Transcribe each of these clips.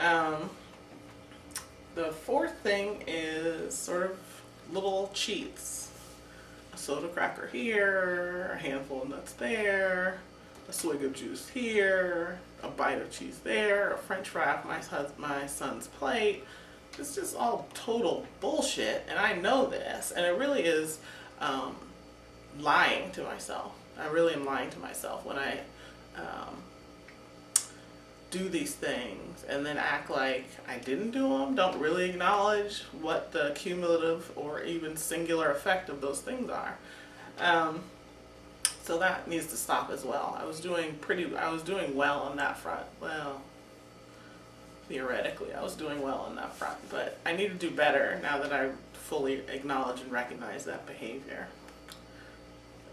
Um, the fourth thing is sort of little cheats. A soda cracker here, a handful of nuts there, a swig of juice here, a bite of cheese there, a french fry off my son's plate. It's just all total bullshit, and I know this, and it really is um, lying to myself. I really am lying to myself when I um, do these things and then act like I didn't do them, don't really acknowledge what the cumulative or even singular effect of those things are. Um, so that needs to stop as well. I was doing well on that front. Well, theoretically, I was doing well on that front, but I need to do better now that I fully acknowledge and recognize that behavior.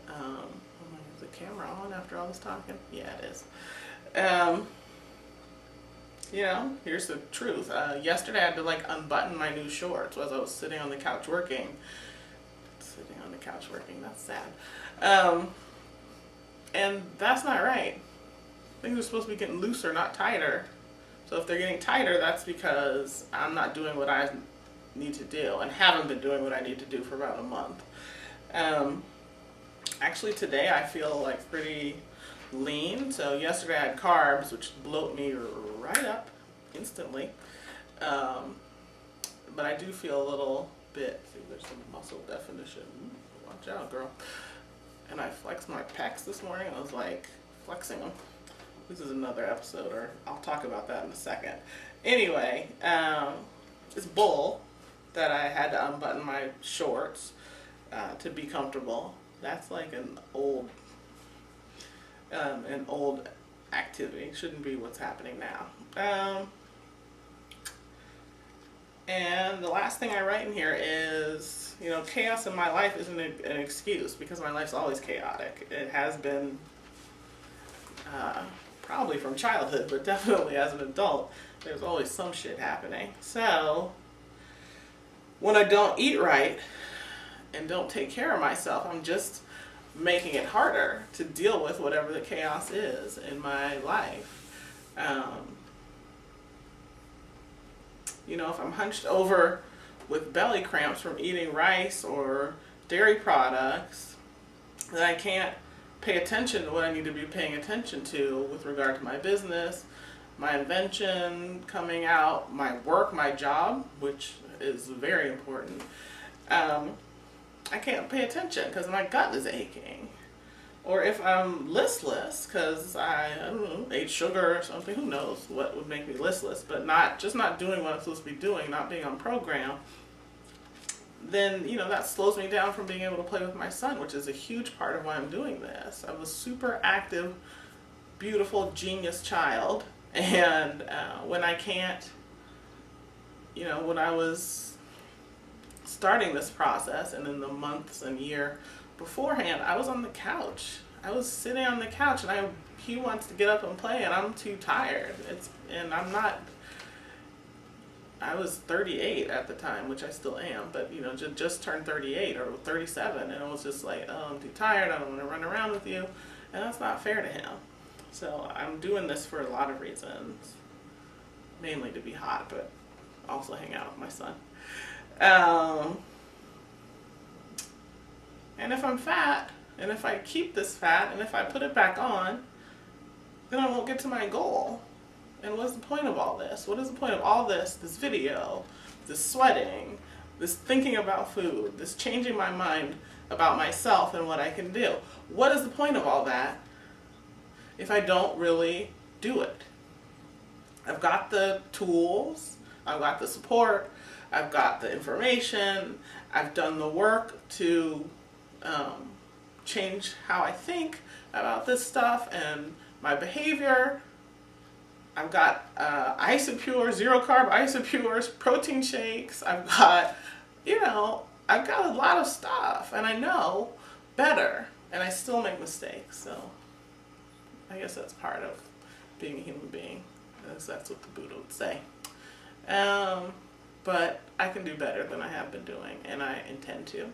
Is the camera on after all this talking? Yeah, it is. Here's the truth. Yesterday I had to unbutton my new shorts as I was sitting on the couch working. That's sad. And that's not right. Things are supposed to be getting looser, not tighter. So if they're getting tighter, that's because I'm not doing what I need to do and haven't been doing what I need to do for about a month. Actually today I feel pretty lean. So yesterday I had carbs, which bloat me right up instantly. But I do feel a little bit, see, there's some muscle definition. Watch out, girl. And I flexed my pecs this morning. I was flexing them. This is another episode, or I'll talk about that in a second. Anyway, it's bull that I had to unbutton my shorts to be comfortable. That's an old activity. Shouldn't be what's happening now. And the last thing I write in here is, chaos in my life isn't an excuse, because my life's always chaotic. It has been probably from childhood, but definitely as an adult, there's always some shit happening. So when I don't eat right and don't take care of myself, I'm just making it harder to deal with whatever the chaos is in my life. If I'm hunched over with belly cramps from eating rice or dairy products, then I can't pay attention to what I need to be paying attention to with regard to my business, my invention coming out, my work, my job, which is very important. I can't pay attention because my gut is aching. Or if I'm listless because I don't know, ate sugar or something, who knows what would make me listless, but not doing what I'm supposed to be doing, not being on program, then that slows me down from being able to play with my son, which is a huge part of why I'm doing this. I'm a super active, beautiful, genius child, and when I can't, when I was starting this process and in the months and year beforehand, I was on the couch. I was sitting on the couch, and he wants to get up and play, and I'm too tired. I'm not. I was 38 at the time, which I still am, but just turned 38 or 37, and I was just oh, I'm too tired. I don't want to run around with you, and that's not fair to him. So I'm doing this for a lot of reasons, mainly to be hot, but also hang out with my son. And if I'm fat, and if I keep this fat, and if I put it back on, then I won't get to my goal. And what's the point of all this? What is the point of all this video, this sweating, this thinking about food, this changing my mind about myself and what I can do? What is the point of all that if I don't really do it? I've got the tools, I've got the support, I've got the information, I've done the work to change how I think about this stuff and my behavior. I've got Isopure, zero carb Isopures, protein shakes. I've got a lot of stuff, and I know better, and I still make mistakes. So I guess that's part of being a human being. That's what the Buddha would say. But I can do better than I have been doing, and I intend to.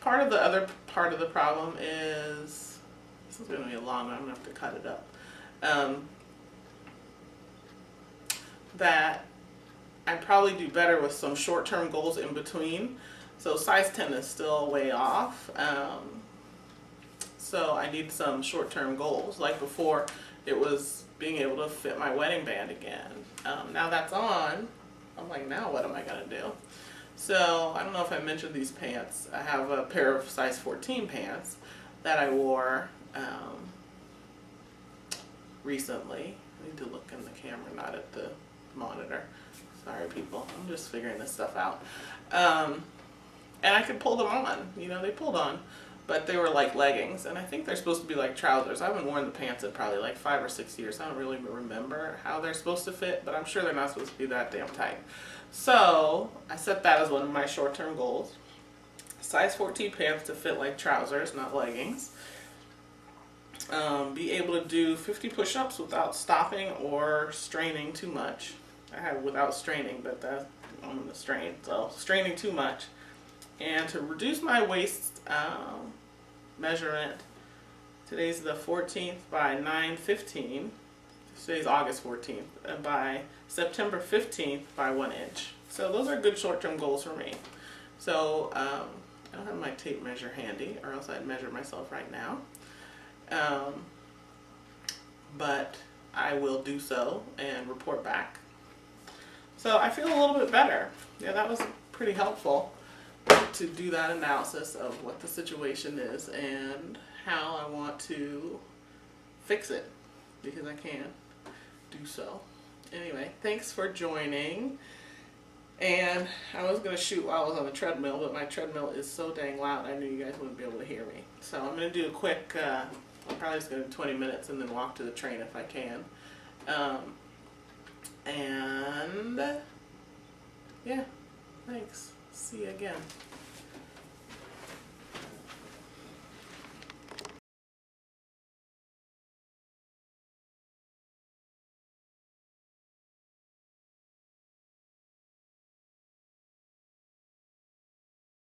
Part of the problem is, this is going to be a long one, I'm going to have to cut it up. that I probably do better with some short-term goals in between. So size 10 is still way off. So I need some short-term goals. Like before, it was being able to fit my wedding band again. Now that's on, I'm like, now what am I gonna do? So I don't know if I mentioned these pants. I have a pair of size 14 pants that I wore recently. I need to look in the camera, not at the monitor. Sorry people, I'm just figuring this stuff out. And I could pull them on, you know, they pulled on, but they were like leggings, and I think they're supposed to be like trousers. I haven't worn the pants in probably like 5 or 6 years. I don't really remember how they're supposed to fit, but I'm sure they're not supposed to be that damn tight. So I set that as one of my short-term goals. Size 14 pants to fit like trousers, not leggings. Be able to do 50 push-ups without stopping or straining too much. I have without straining, but I'm going to strain, so straining too much. And to reduce my waist measurement, today's the 14th, by 9/15. Today's August 14th, and by September 15th by 1 inch. So those are good short-term goals for me. So I don't have my tape measure handy, or else I'd measure myself right now. But I will do so and report back. So I feel a little bit better. Yeah, that was pretty helpful to do that analysis of what the situation is and how I want to fix it, because I can do so. Anyway, thanks for joining. And I was going to shoot while I was on the treadmill, but my treadmill is so dang loud I knew you guys wouldn't be able to hear me. So I'm going to do a quick, I'm probably just going to do 20 minutes and then walk to the train if I can. And yeah, thanks. See you again.